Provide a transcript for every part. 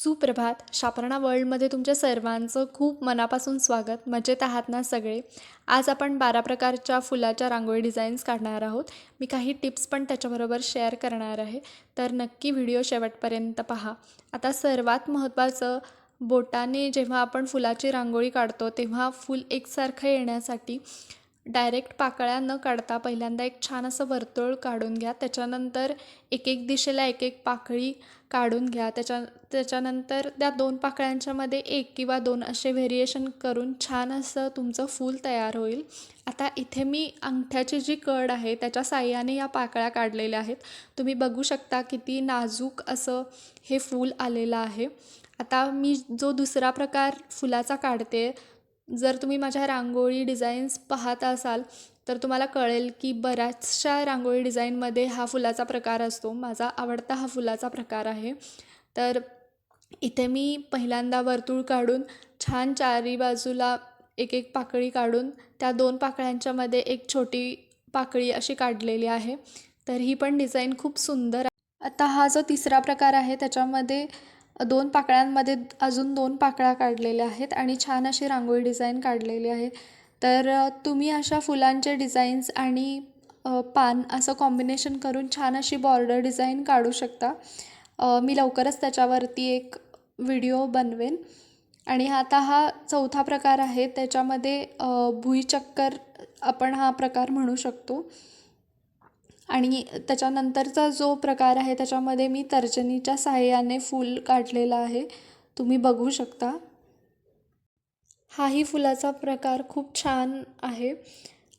सुप्रभात. शापरणा वर्ल्डमध्ये तुमच्या सर्वांचं खूप मनापासून स्वागत. मजेत आहात ना सगळे? आज आपण 12 प्रकारच्या फुलाच्या रांगोळी डिझाईन्स काढणार आहोत. मी काही टिप्स पण त्याच्याबरोबर शेअर करणार आहे, तर नक्की व्हिडिओ शेवटपर्यंत पहा. आता सर्वात महत्त्वाचं, बोटाने जेव्हा आपण फुलाची रांगोळी काढतो तेव्हा फूल एकसारखं येण्यासाठी डायरेक्ट पाकळ्या न काढता पहिल्यांदा एक छान असं वर्तुळ काढून घ्या. त्याच्यानंतर एक एक दिशेला एक एक पाकळी काढून घ्या. त्याच्यानंतर त्या 2 पाकळ्यांच्यामध्ये 1 किंवा 2 असे व्हेरिएशन करून छान असं तुमचं फूल तयार होईल. आता इथे मी अंगठ्याची जी कड आहे त्याच्या साहाय्याने या पाकळ्या काढलेल्या आहेत. तुम्ही बघू शकता किती नाजूक असं हे फूल आलेलं आहे. आता मी जो दुसरा प्रकार फुलाचा काढते, जर तुम्ही माझ्या रांगोळी डिझाईन्स पाहत असाल तर तुम्हाला कळेल की बऱ्याचशा रांगोळी डिझाईनमध्ये हा फुलाचा प्रकार असतो. माझा आवडता हा फुलाचा प्रकार आहे. तर इथे मी पहिल्यांदा वर्तुळ काढून छान चारी बाजूला एक एक पाकळी काढून त्या 2 पाकळ्यांच्यामध्ये एक छोटी पाकळी अशी काढलेली आहे. तर ही पण डिझाईन खूप सुंदर आहे. आता हा जो तिसरा प्रकार आहे त्याच्यामध्ये 2 पाकळ्यांमध्ये अजून 2 पाकळ्या काढलेल्या आहेत आणि छान अशी रांगोळी डिझाईन काढलेली आहे. तर तुम्ही अशा फुलांचे डिझाईन्स आणि पान असं कॉम्बिनेशन करून छान अशी बॉर्डर डिझाईन काढू शकता. मी लवकरच त्याच्यावरती एक व्हिडिओ बनवेन. आणि आता हा चौथा प्रकार आहे, त्याच्यामध्ये भुईचक्कर आपण हा प्रकार म्हणू शकतो. आणि त्याच्यानंतरचा जो प्रकार आहे त्याच्यामध्ये मी तर्जनीच्या साहाय्याने फूल काढलेलं आहे, तुम्ही बघू शकता. हाही फुलाचा प्रकार खूप छान आहे.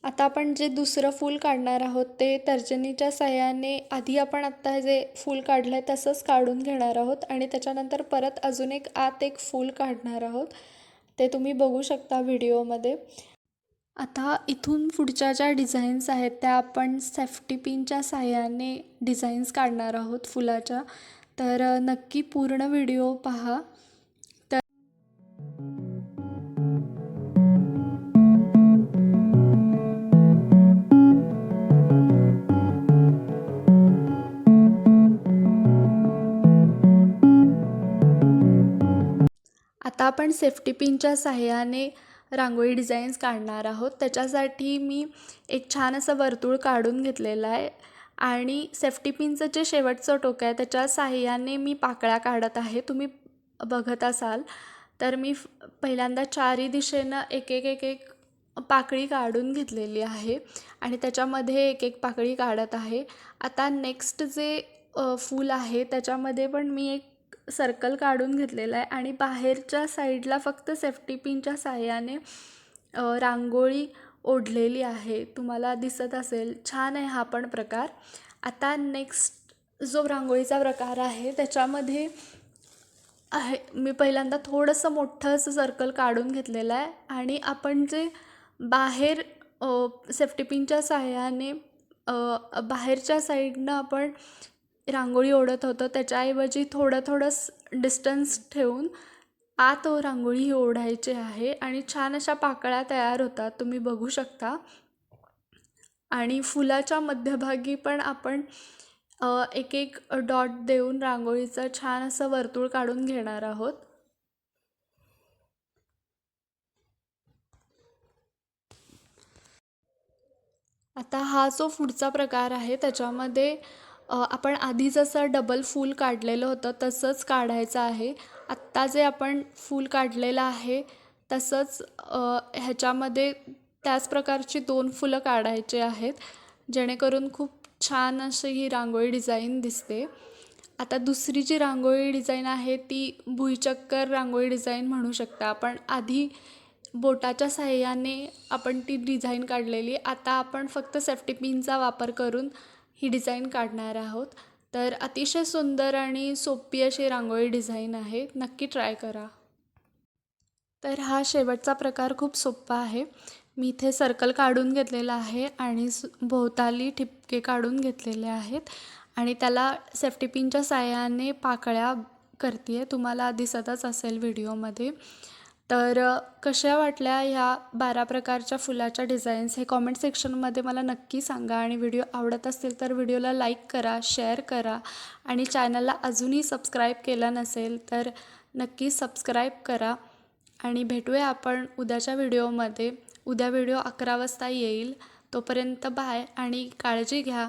आता आपण जे दुसरं फूल काढणार आहोत ते तर्जनीच्या साहाय्याने आधी आपण आत्ता जे फूल काढलं आहे तसंच काढून घेणार आहोत आणि त्याच्यानंतर परत अजून एक आत एक फूल काढणार आहोत. ते तुम्ही बघू शकता व्हिडिओमध्ये. आता इथून पुढच्या ज्या डिझाईन्स आहेत त्या आपण सेफ्टी पिनच्या साहाय्याने डिझाईन्स काढणार आहोत फुलाच्या. तर नक्की पूर्ण व्हिडिओ पहा. तर आता आपण सेफ्टी पिनच्या साहाय्याने रांगोळी डिझाईन्स काढणार आहोत. त्याच्यासाठी मी एक छान असं वर्तुळ काढून घेतलेलं आहे आणि सेफ्टी पिनचं जे शेवटचं टोक आहे त्याच्या साहाय्याने मी पाकळ्या काढत आहे. तुम्ही बघत असाल तर मी पहिल्यांदा चारी दिशेनं एक एक एक एक पाकळी काढून घेतलेली आहे आणि त्याच्यामध्ये एक एक पाकळी काढत आहे. आता नेक्स्ट जे फूल आहे त्याच्यामध्ये पण मी एक सर्कल काढून घेतलेला आहे आणि बाहेरच्या साईडला फक्त सेफ्टी पिनच्या साहाय्याने रांगोळी ओढलेली आहे. तुम्हाला दिसत असेल, छान आहे हा पण प्रकार. आता नेक्स्ट जो रांगोळीचा प्रकार आहे त्याच्यामध्ये मी पहिल्यांदा थोडंसं मोठं असं सर्कल काढून घेतलेलं आहे आणि आपण जे बाहेर सेफ्टी पिनच्या साहाय्याने बाहेरच्या साईडनं आपण रांगोळी ओढत होतो त्याच्याऐवजी थोडं थोडं डिस्टन्स ठेवून आत रांगोळी ही ओढायची आहे आणि छान अशा पाकळ्या तयार होतात, तुम्ही बघू शकता. आणि फुलाच्या मध्यभागी पण आपण एक एक डॉट देऊन रांगोळीचं छान असं वर्तुळ काढून घेणार आहोत. आता हा जो पुढचा प्रकार आहे त्याच्यामध्ये आपण आधी जसं डबल फूल काढलेलं होतं तसंच काढायचं आहे. आत्ता जे आपण फूल काढलेलं आहे तसंच ह्याच्यामध्ये त्याच प्रकारची 2 फुलं काढायची आहेत, जेणेकरून खूप छान अशी ही रांगोळी डिझाईन दिसते. आता दुसरी जी रांगोळी डिझाईन आहे ती भुईचक्कर रांगोळी डिझाईन म्हणू शकता. आपण आधी बोटाच्या साहाय्याने आपण ती डिझाईन काढलेली. आता आपण फक्त सेफ्टी पिनचा वापर करून ही डिझाईन काढणार आहोत. तर अतिशय सुंदर आणि सोपी अशी रांगोळी डिझाईन आहे, नक्की ट्राय करा. तर हा शेवटचा प्रकार खूप सोपा आहे. मी इथे सर्कल काढून घेतलेला आहे आणि भोवताली ठिपके काढून घेतलेले आहेत आणि त्याला सेफ्टी पिनच्या साहाय्याने पाकळ्या करते आहे, तुम्हाला दिसतच असेल व्हिडिओमध्ये. तर कशा वाटल्या ह्या 12 प्रकारच्या फुलाच्या डिझाईन्स हे कॉमेंट सेक्शनमध्ये मला नक्की सांगा. आणि व्हिडिओ आवडत असतील तर व्हिडिओला लाईक करा, शेअर करा आणि चॅनलला अजूनही सबस्क्राईब केलं नसेल तर नक्की सबस्क्राईब करा. आणि भेटूया आपण उद्याच्या व्हिडिओमध्ये. उद्या व्हिडिओ 11 वाजता येईल. तोपर्यंत बाय आणि काळजी घ्या.